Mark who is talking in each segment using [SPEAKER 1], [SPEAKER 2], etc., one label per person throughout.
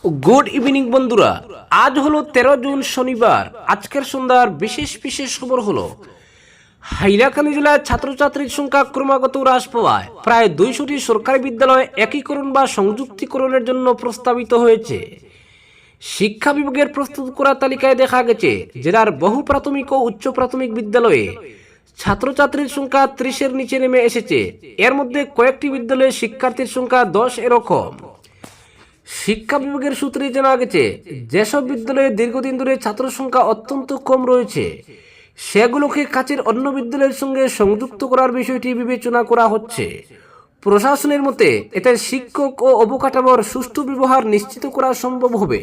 [SPEAKER 1] Good evening বন্ধুরা, আজ হলো 13 জুন শনিবার। আজকের সন্ধ্যার বিশেষ বিশেষ খবর হলো হাইলাকান্দি জেলায় ছাত্রছাত্রীর সংখ্যা ক্রমাগত হ্রাস পাওয়ায় প্রায় 200টি সরকারি বিদ্যালয় একীকরণ বা সংযুক্তিকরণের জন্য প্রস্তাবিত হয়েছে। শিক্ষা বিভাগের প্রস্তুত করা তালিকায় দেখা গেছে জেলার বহু প্রাথমিক ও উচ্চ প্রাথমিক বিদ্যালয়ে ছাত্রছাত্রীর সংখ্যা 30-এর নিচে নেমে এসেছে। এর মধ্যে কয়েকটি বিদ্যালয়ে শিক্ষার্থীর সংখ্যা 10 এরকম। শিক্ষা বিভাগের সূত্রে জানা গেছে যেসব বিদ্যালয়ে দীর্ঘদিন ধরে ছাত্র সংখ্যা অত্যন্ত কম রয়েছে সেগুলোকে কাছের অন্য বিদ্যালয়ের সঙ্গে সংযুক্ত করার বিষয়টি বিবেচনা করা হচ্ছে। প্রশাসনের মতে এতে শিক্ষক ও অবকাঠামোর সুষ্ঠু ব্যবহার নিশ্চিত করা সম্ভব হবে।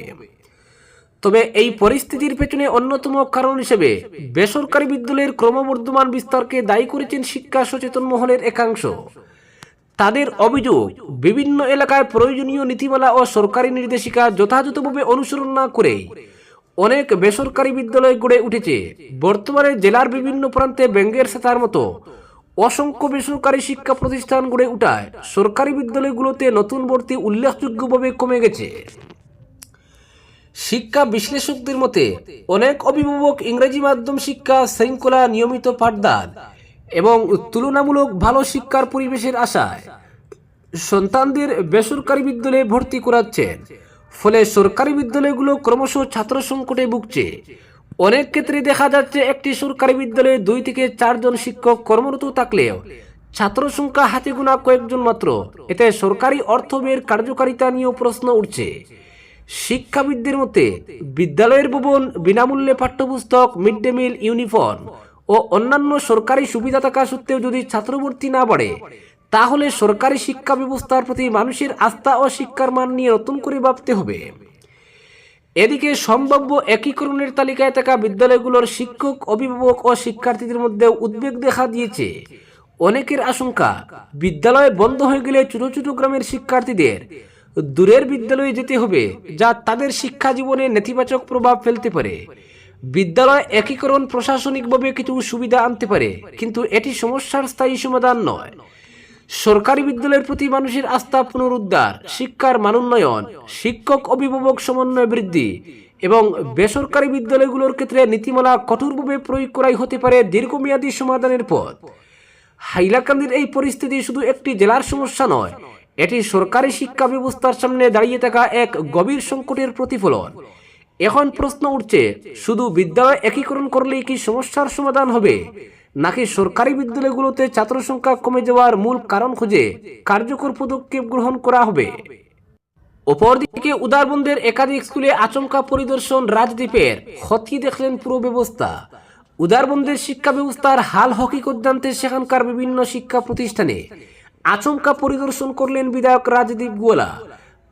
[SPEAKER 1] তবে এই পরিস্থিতির পেছনে অন্যতম কারণ হিসেবে বেসরকারি বিদ্যালয়ের ক্রমবর্ধমান বিস্তারকে দায়ী করেছেন শিক্ষা সচেতন মহলের একাংশ। তাদের অভিযোগ, বিভিন্ন এলাকায় প্রয়োজনীয় নীতিমালা ও সরকারি নির্দেশিকা যথাযথভাবে অনুসরণ না করে অনেক বেসরকারি বিদ্যালয় গড়ে উঠেছে। বর্তমানে জেলার বিভিন্ন প্রান্তে ব্যাঙ্গের ছাতার মতো অসংখ্য বেসরকারি শিক্ষা প্রতিষ্ঠান গড়ে ওঠায় সরকারি বিদ্যালয়গুলোতে নতুন ভর্তি উল্লেখযোগ্যভাবে কমে গেছে। শিক্ষা বিশ্লেষকদের মতে অনেক অভিভাবক ইংরেজি মাধ্যম শিক্ষা শৃঙ্খলা, নিয়মিত পাঠদান এবং তুলনামূলক ভালো শিক্ষার পরিবেশের আশায় সন্তানদের বেসরকারি বিদ্যালয়ে ভর্তি করাচ্ছেন। ফলে সরকারি বিদ্যালয়গুলো ক্রমশ ছাত্র সংকটে ভুগছে। অনেক ক্ষেত্রে দেখা যাচ্ছে একটি সরকারি বিদ্যালয়ে 2 থেকে 4 জন শিক্ষক কর্মরত থাকলেও ছাত্র সংখ্যা হাতে গোনা কয়েকজন মাত্র। এতে সরকারি অর্থ ব্যয়ের কার্যকারিতা নিয়েও প্রশ্ন উঠছে। শিক্ষাবিদদের মতে বিদ্যালয়ের ভবন, বিনামূল্যে পাঠ্যপুস্তক, মিড ডে মিল, ইউনিফর্ম ও অন্যান্য সরকারি সুবিধা থাকা সত্ত্বেও যদি ছাত্রভর্তি না বাড়ে তাহলে সরকারি শিক্ষা ব্যবস্থার প্রতি মানুষের আস্থা ও শিক্ষার মান নিয়ে নতুন করে ভাবতে হবে। এদিকে সম্ভাব্য একীকরণের তালিকায় থাকা বিদ্যালয়গুলোর শিক্ষক, অভিভাবক ও শিক্ষার্থীদের মধ্যে উদ্বেগ দেখা দিয়েছে। অনেকের আশঙ্কা বিদ্যালয় বন্ধ হয়ে গেলে ছোট ছোট গ্রামের শিক্ষার্থীদের দূরের বিদ্যালয়ে যেতে হবে, যা তাদের শিক্ষা জীবনে নেতিবাচক প্রভাব ফেলতে পারে। বিদ্যালয় একীকরণ প্রশাসনিকভাবে কিছু সুবিধা আনতে পারে, কিন্তু এটি সমস্যার স্থায়ী সমাধান নয়। সরকারি বিদ্যালয়ের প্রতি মানুষের আস্থা পুনরুদ্ধার, শিক্ষার মানোন্নয়ন, শিক্ষক অভিভাবক সমন্বয় বৃদ্ধি এবং বেসরকারি বিদ্যালয়গুলোর ক্ষেত্রে নীতিমালা কঠোরভাবে প্রয়োগ করাই হতে পারে দীর্ঘমেয়াদী সমাধানের পথ। হাইলাকান্দির এই পরিস্থিতি শুধু একটি জেলার সমস্যা নয়, এটি সরকারি শিক্ষা ব্যবস্থার সামনে দাঁড়িয়ে থাকা এক গভীর সংকটের প্রতিফলন। এখন প্রশ্ন উঠছে, শুধু বিদ্যালয় একীকরণ করলেই কি সমস্যার সমাধান হবে, নাকি সরকারি বিদ্যালয়গুলোতে ছাত্র সংখ্যা কমে যাওয়ার মূল কারণ খুঁজে কার্যকর পদক্ষেপ গ্রহণ করা হবে? অপরদিকে উদারবন্দের একাধিক স্কুলে আচমকা পরিদর্শন রাজদ্বীপের খতিয়ে দেখলেন পুরো ব্যবস্থা। উদারবন্দের শিক্ষা ব্যবস্থার হাল হকিকত জানতে সেখানকার বিভিন্ন শিক্ষা প্রতিষ্ঠানে আচমকা পরিদর্শন করলেন বিধায়ক রাজদীপ গোয়ালা।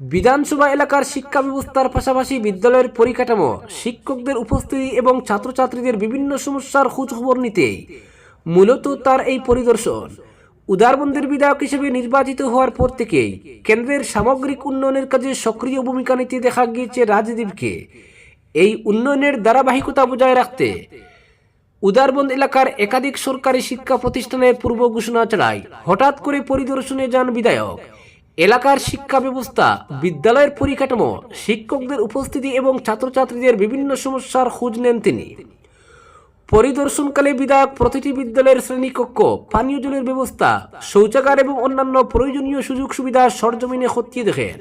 [SPEAKER 1] বিধানসভা এলাকার শিক্ষা ব্যবস্থার পাশাপাশি বিদ্যালয়ের পরিকাঠামো, শিক্ষকদের উপস্থিতি এবং ছাত্রছাত্রীদের বিভিন্ন সমস্যার খোঁজ খবর নিতেই মূলত তার এই পরিদর্শন। উদারবন্দের বিধায়ক হিসেবে নির্বাচিত হওয়ার পর থেকেই কেন্দ্রের সামগ্রিক উন্নয়নের কাজে সক্রিয় ভূমিকা নিতে দেখা গিয়েছে রাজদীপকে। এই উন্নয়নের ধারাবাহিকতা বজায় রাখতে উদারবন্দ এলাকার একাধিক সরকারি শিক্ষা প্রতিষ্ঠানে পূর্ব ঘোষণা ছাড়াই হঠাৎ করে পরিদর্শনে যান বিধায়ক। এলাকার শিক্ষা ব্যবস্থা, বিদ্যালয়ের পরিকাঠামো, শিক্ষকদের উপস্থিতি এবং ছাত্রছাত্রীদের বিভিন্ন সমস্যার খোঁজ নেন তিনি। পরিদর্শনকালে বিধায়ক প্রতিটি বিদ্যালয়ের শ্রেণীকক্ষ, পানীয় জলের ব্যবস্থা, শৌচাগার এবং অন্যান্য প্রয়োজনীয় সুযোগ সুবিধা সরজমিনে খতিয়ে দেখেন।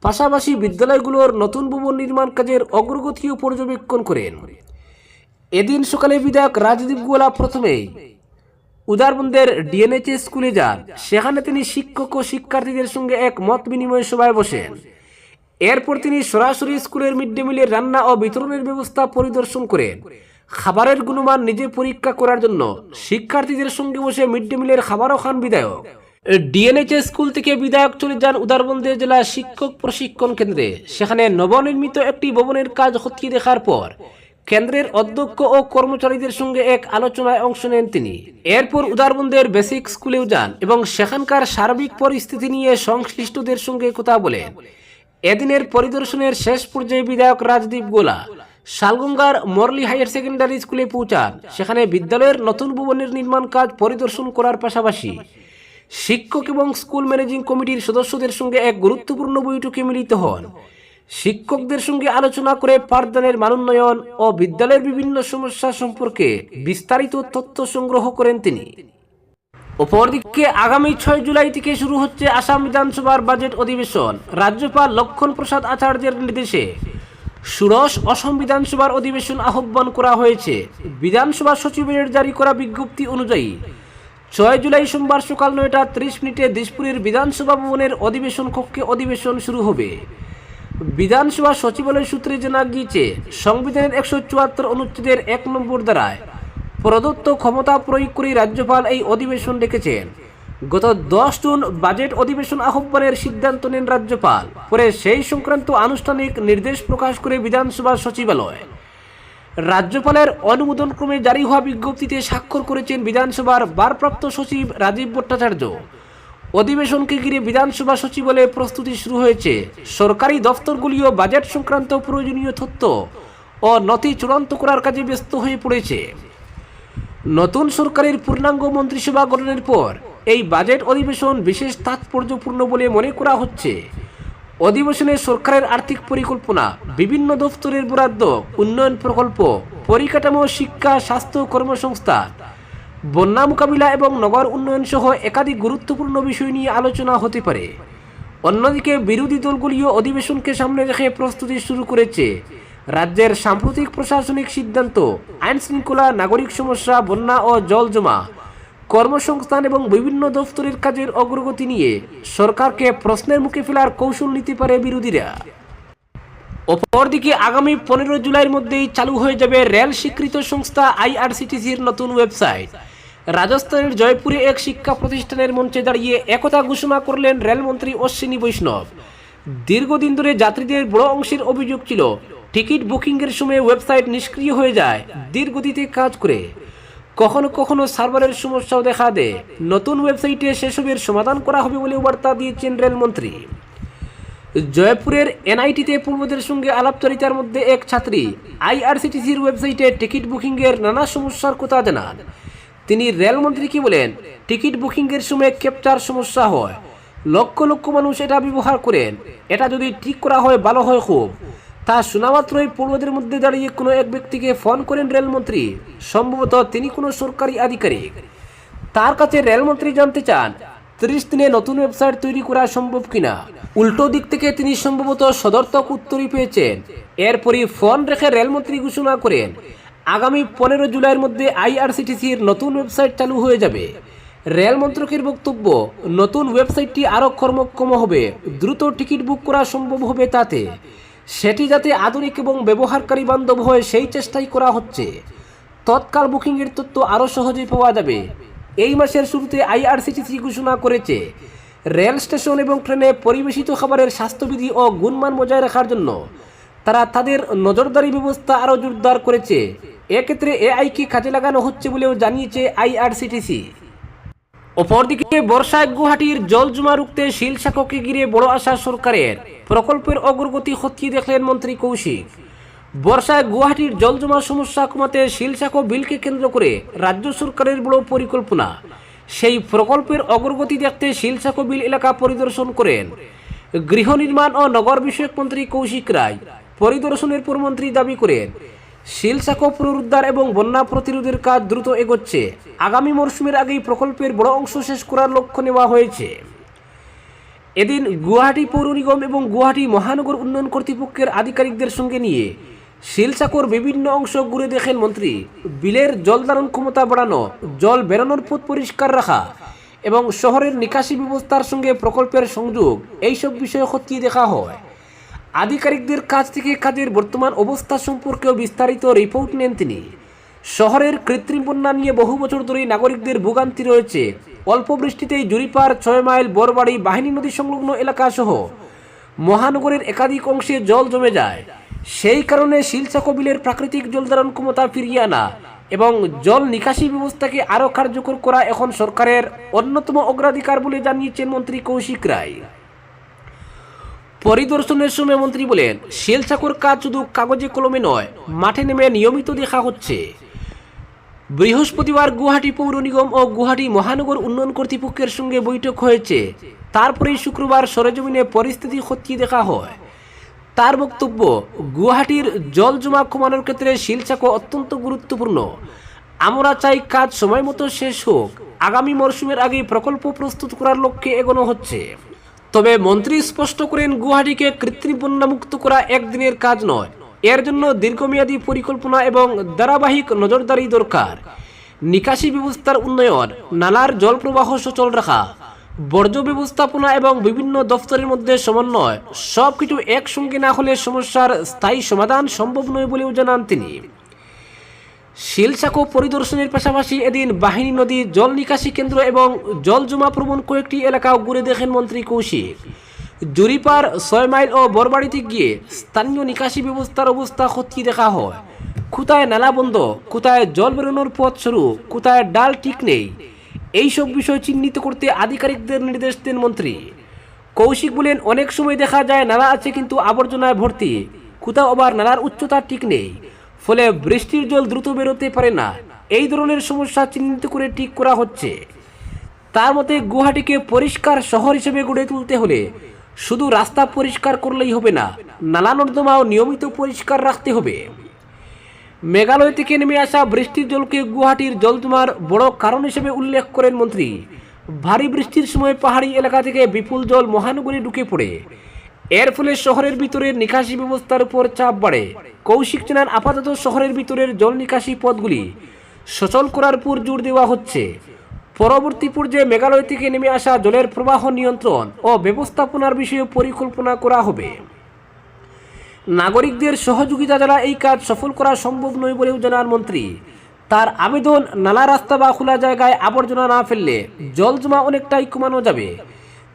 [SPEAKER 1] পাশাপাশি বিদ্যালয়গুলোর নতুন ভবন নির্মাণ কাজের অগ্রগতিও পর্যবেক্ষণ করেন। এদিন সকালে বিধায়ক রাজদীপ গোয়ালা প্রথমেই উদারবন্দের ডিএনএইচএস স্কুলে যান। সেখানে তিনি শিক্ষক ও শিক্ষার্থীদের সঙ্গে এক মত বিনিময় সভায় বসেন। এরপর তিনি সরাসরি স্কুলের মিড ডে মিলের রান্না ও বিতরণের ব্যবস্থা পরিদর্শন করেন। খাবারের গুণমান নিজে পরীক্ষা করার জন্য শিক্ষার্থীদের সঙ্গে বসে মিড ডে মিলের খাবারও খান বিধায়ক। ডিএনএইচএস স্কুল থেকে বিধায়ক চলে যান উদারবন্দের জেলা শিক্ষক প্রশিক্ষণ কেন্দ্রে। সেখানে নবনির্মিত একটি ভবনের কাজ খতিয়ে দেখার পর কেন্দ্রের অধ্যক্ষ ও কর্মচারীদের সঙ্গে এক আলোচনায় অংশ নেন তিনি। এরপর উদারবন্দের বেসিক স্কুলেও যান এবং সেখানকার সার্বিক পরিস্থিতি নিয়ে সংশ্লিষ্টদের সঙ্গে কথা বলেন। এদিনের পরিদর্শনের শেষ পর্যায়ে বিধায়ক রাজদীপ গোয়ালা শালগঙ্গার মরলি হায়ার সেকেন্ডারি স্কুলে পৌঁছান। সেখানে বিদ্যালয়ের নতুন ভবনের নির্মাণ কাজ পরিদর্শন করার পাশাপাশি শিক্ষক এবং স্কুল ম্যানেজিং কমিটির সদস্যদের সঙ্গে এক গুরুত্বপূর্ণ বৈঠকে মিলিত হন। শিক্ষকদের সঙ্গে আলোচনা করে পাঠদানের মানোন্নয়ন ও বিদ্যালয়ের বিভিন্ন সমস্যা সম্পর্কে বিস্তারিত তথ্য সংগ্রহ করেন তিনি। অপরদিকে আগামী 6 জুলাই থেকে শুরু হচ্ছে আসাম বিধানসভার বাজেট অধিবেশন। রাজ্যপাল লক্ষণ প্রসাদ আচার্যের নির্দেশে ষোড়শ অসম বিধানসভার অধিবেশন আহ্বান করা হয়েছে। বিধানসভা সচিবের জারি করা বিজ্ঞপ্তি অনুযায়ী 6 জুলাই সোমবার সকাল 9:30 দিশপুরের বিধানসভা ভবনের অধিবেশন কক্ষে অধিবেশন শুরু হবে। বিধানসভা সচিবালয় সূত্রে জানা গিয়েছে, সংবিধানের 174 অনুচ্ছেদের 1 নম্বর ধারায় প্রদত্ত ক্ষমতা প্রয়োগ করে রাজ্যপাল এই অধিবেশন ডেকেছেন। গত 10 জুন বাজেট অধিবেশন আহ্বানের সিদ্ধান্ত নেন রাজ্যপাল। পরে সেই সংক্রান্ত আনুষ্ঠানিক নির্দেশ প্রকাশ করে বিধানসভা সচিবালয়। রাজ্যপালের অনুমোদনক্রমে জারি হওয়া বিজ্ঞপ্তিতে স্বাক্ষর করেছেন বিধানসভার ভারপ্রাপ্ত সচিব রাজীব ভট্টাচার্য। অধিবেশনকে ঘিরে বিধানসভা সচিবালয়ে প্রস্তুতি শুরু হয়েছে। সরকারি দফতরগুলিও বাজেট সংক্রান্ত প্রয়োজনীয় তথ্য ও নথি চূড়ান্ত করার কাজে ব্যস্ত হয়ে পড়েছে। নতুন সরকারের পূর্ণাঙ্গ মন্ত্রিসভা গঠনের পর এই বাজেট অধিবেশন বিশেষ তাৎপর্যপূর্ণ বলে মনে করা হচ্ছে। অধিবেশনে সরকারের আর্থিক পরিকল্পনা, বিভিন্ন দফতরের বরাদ্দ, উন্নয়ন প্রকল্প, পরিকাঠামো, শিক্ষা, স্বাস্থ্য, কর্মসংস্থান, বন্যা মোকাবিলা এবং নগর উন্নয়ন সহ একাধিক গুরুত্বপূর্ণ বিষয় নিয়ে আলোচনা হতে পারে। অন্যদিকে বিরোধী দলগুলিও অধিবেশনকে সামনে রেখে প্রস্তুতি শুরু করেছে। রাজ্যের সাম্প্রতিক প্রশাসনিক সিদ্ধান্ত, আইন শৃঙ্খলা, নাগরিক সমস্যা, বন্যা ও জল জমা, কর্মসংস্থান এবং বিভিন্ন দফতরের কাজের অগ্রগতি নিয়ে সরকারকে প্রশ্নের মুখে ফেলার কৌশল নিতে পারে বিরোধীরা। অপরদিকে আগামী 15 জুলাইয়ের মধ্যেই চালু হয়ে যাবে রেল স্বীকৃত সংস্থা আইআরসিটিসির নতুন ওয়েবসাইট। রাজস্থানের জয়পুরে এক শিক্ষা প্রতিষ্ঠানের মঞ্চে দাঁড়িয়ে একথা ঘোষণা করলেন রেলমন্ত্রী অশ্বিনী বৈষ্ণব। দীর্ঘদিন ধরে যাত্রীদের বড় অংশের অভিযোগ ছিল টিকিট বুকিংয়ের সময় ওয়েবসাইট নিষ্ক্রিয় হয়ে যায়, ধীরগতিতে কাজ করে, কখনো কখনো সার্ভারের সমস্যাও দেখা দেয়। নতুন ওয়েবসাইটে সেসবের সমাধান করা হবে বলে বার্তা দিয়েছেন রেলমন্ত্রী। জয়পুরের এনআইটিতে পূর্বদের সঙ্গে আলাপচারিতার মধ্যে এক ছাত্রী আইআরসিটিসির ওয়েবসাইটে টিকিট বুকিংয়ের নানা সমস্যার কথা জানান। তিনি রেলমন্ত্রীকে বলেন, টিকিট বুকিংয়ের সময় ক্যাপচার সমস্যা হয়, লক্ষ লক্ষ মানুষ এটা ব্যবহার করেন, এটা যদি ঠিক করা হয় ভালো হয় খুব। তা শোনা মাত্রই পূর্বদের মধ্যে দাঁড়িয়ে কোনো এক ব্যক্তিকে ফোন করেন রেলমন্ত্রী। সম্ভবত তিনি কোনো সরকারি আধিকারিক। তার কাছে রেলমন্ত্রী জানতে চান 30 দিনে নতুন ওয়েবসাইট তৈরি করা সম্ভব কিনা। উল্টো দিক থেকে তিনি সম্ভবত সদর্থক উত্তরই পেয়েছেন। এরপরই ফোন রেখে রেলমন্ত্রী ঘোষণা করেন, আগামী 15 জুলাইয়ের মধ্যে আইআরসিটিসির নতুন ওয়েবসাইট চালু হয়ে যাবে। রেল মন্ত্রকের বক্তব্য, নতুন ওয়েবসাইটটি আরও কর্মক্ষম হবে, দ্রুত টিকিট বুক করা সম্ভব হবে, তাতে সেটি যাতে আধুনিক এবং ব্যবহারকারী বান্ধব হয় সেই চেষ্টাই করা হচ্ছে। তৎকাল বুকিংয়ের তথ্য আরও সহজে পাওয়া যাবে। এই মাসের শুরুতে আইআরসিটিসি ঘোষণা করেছে, রেল স্টেশন এবং ট্রেনে পরিবেশিত খাবারের স্বাস্থ্যবিধি ও গুণমান বজায় রাখার জন্য তারা তাদের নজরদারি ব্যবস্থা আরও জোরদার করেছে। এক্ষেত্রে এআইকে কাজে লাগানো হচ্ছে বলেও জানিয়েছে আইআরসিটিসি। অপরদিকে বর্ষায় গুয়াহাটির জল জমা রুখতে শিলশাখাকে ঘিরে বড় আশা সরকারের। প্রকল্পের অগ্রগতি খতিয়ে দেখলেন মন্ত্রী কৌশিক। বর্ষায় গুয়াহাটির জল জমা সমস্যা কমাতে শিলশাখা বিলকে কেন্দ্র করে রাজ্য সরকারের বড় পরিকল্পনা। সেই প্রকল্পের অগ্রগতি দেখতে শিলশাখা বিল এলাকা পরিদর্শন করেন গৃহ নির্মাণ ও নগর বিষয়ক মন্ত্রী কৌশিক রায়। পরিদর্শনের পর মন্ত্রী দাবি করেন, শিলশাখা পুনরুদ্ধার এবং বন্যা প্রতিরোধের কাজ দ্রুত এগোচ্ছে। আগামী মরশুমের আগেই প্রকল্পের বড় অংশ শেষ করার লক্ষ্য নেওয়া হয়েছে। এদিন গুয়াহাটি পৌর নিগম এবং গুয়াহাটি মহানগর উন্নয়ন কর্তৃপক্ষের আধিকারিকদের সঙ্গে নিয়ে শিলশাখার বিভিন্ন অংশ ঘুরে দেখেন মন্ত্রী। বিলের জল ধারণ ক্ষমতা বাড়ানো, জল বেরোনোর পথ পরিষ্কার রাখা এবং শহরের নিকাশি ব্যবস্থার সঙ্গে প্রকল্পের সংযোগ, এইসব বিষয়ে খতিয়ে দেখা হয়। আধিকারিকদের কাছ থেকে কাজের বর্তমান অবস্থা সম্পর্কেও বিস্তারিত রিপোর্ট নেন তিনি। শহরের কৃত্রিম বন্যা নিয়ে বহু বছর ধরেই নাগরিকদের ভোগান্তি রয়েছে। অল্প বৃষ্টিতেই জুরিপার, 6 মাইল, বরবাড়ি, বাহিনী নদী সংলগ্ন এলাকা সহ মহানগরের একাধিক অংশে জল জমে যায়। সেই কারণে শিলশাখা বিলের প্রাকৃতিক জল ধারণ ক্ষমতা ফিরিয়ে আনা এবং জল নিকাশি ব্যবস্থাকে আরও কার্যকর করা এখন সরকারের অন্যতম অগ্রাধিকার বলে জানিয়েছেন মন্ত্রী কৌশিক রায়। পরিদর্শনের সময় মন্ত্রী বলেন, শিলশাখার কাজ শুধু কাগজে কলমে নয়, মাঠে নেমে নিয়মিত দেখা হচ্ছে। বৃহস্পতিবার গুয়াহাটি পৌর নিগম ও গুয়াহাটি মহানগর উন্নয়ন কর্তৃপক্ষের সঙ্গে বৈঠক হয়েছে। তারপরেই শুক্রবার সরেজমিনে পরিস্থিতি খতিয়ে দেখা হয়। তার বক্তব্য, গুয়াহাটির জল জমা কমানোর ক্ষেত্রে শিলচাকো অত্যন্ত গুরুত্বপূর্ণ। আমরা চাই কাজ সময় মতো শেষ হোক। আগামী মরশুমের আগে প্রকল্প প্রস্তুত করার লক্ষ্যে এগোনো হচ্ছে। তবে মন্ত্রী স্পষ্ট করেন, গুয়াহাটিকে কৃত্রিম বন্যামুক্ত করা একদিনের কাজ নয়। এর জন্য দীর্ঘমেয়াদী পরিকল্পনা এবং ধারাবাহিক নজরদারি দরকার। নিকাশি ব্যবস্থার উন্নয়ন, নালার জল প্রবাহ সচল রাখা, বর্জ্য ব্যবস্থাপনা এবং বিভিন্ন দফতরের মধ্যে সমন্বয়, সবকিছু একসঙ্গে না হলে সমস্যার স্থায়ী সমাধান সম্ভব নয় বলেও জানান তিনি। শিলচাকো পরিদর্শনের পাশাপাশি এদিন বাহিনী নদী, জল নিকাশি কেন্দ্র এবং জল জমা প্রবণ কয়েকটি এলাকাও ঘুরে দেখেন মন্ত্রী কৌশিক। জুরিপার 6 মাইল ও বরবাড়িতে গিয়ে স্থানীয় নিকাশি ব্যবস্থার অবস্থা খতিয়ে দেখা হয়। কোথায় নালা বন্ধ, কোথায় জল বেরোনোর পথ শুরু, কোথায় ডাল ঠিক নেই, এইসব বিষয় চিহ্নিত করতে আধিকারিকদের নির্দেশ দেন মন্ত্রী। কৌশিক বলেন, অনেক সময় দেখা যায় নালা আছে কিন্তু আবর্জনায় ভর্তি, কোথাও আবার নালার উচ্চতা ঠিক নেই, ফলে বৃষ্টির জল দ্রুত বেরোতে পারে না। এই ধরনের সমস্যা চিহ্নিত করে ঠিক করা হচ্ছে। তার মতে, গুয়াহাটিকে পরিষ্কার শহর হিসেবে গড়ে তুলতে হলে শুধু রাস্তা পরিষ্কার করলেই হবে না, নালা নর্দমাও নিয়মিত পরিষ্কার রাখতে হবে। মেঘালয় থেকে নেমে আসা বৃষ্টির জলকে গুয়াহাটির জল জমার বড় কারণ হিসেবে উল্লেখ করেন মন্ত্রী। ভারী বৃষ্টির সময় পাহাড়ি এলাকা থেকে বিপুল জল মহানগরে ঢুকে পড়ে। এর ফলে শহরের ভিতরের নিকাশি ব্যবস্থার উপর চাপ বাড়ে। কৌশিক জানান, আপাতত শহরের ভিতরের জল নিকাশি পথগুলি সচল করার উপর জোর দেওয়া হচ্ছে। পরবর্তী পর্যায়ে মেঘালয় থেকে নেমে আসা জলের প্রবাহ নিয়ন্ত্রণ ও ব্যবস্থাপনার বিষয়ে পরিকল্পনা করা হবে। নাগরিকদের সহযোগিতা ছাড়া এই কাজ সফল করা সম্ভব নয় বলেও জানান মন্ত্রী। তার আবেদন, নালা, রাস্তা বা খোলা জায়গায় আবর্জনা না ফেললে জল জমা অনেকটাই কমানো যাবে।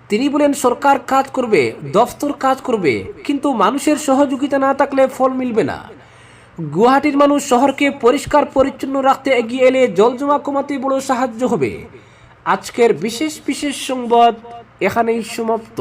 [SPEAKER 1] তিনি বলেন, সরকার কাজ করবে, দফতর কাজ করবে, কিন্তু মানুষের সহযোগিতা না থাকলে ফল মিলবে না। গুয়াহাটির মানুষ শহরকে পরিষ্কার পরিচ্ছন্ন রাখতে এগিয়ে এলে জল জমা কমাতে বড় সাহায্য হবে। আজকের বিশেষ সংবাদ এখানেই সমাপ্ত।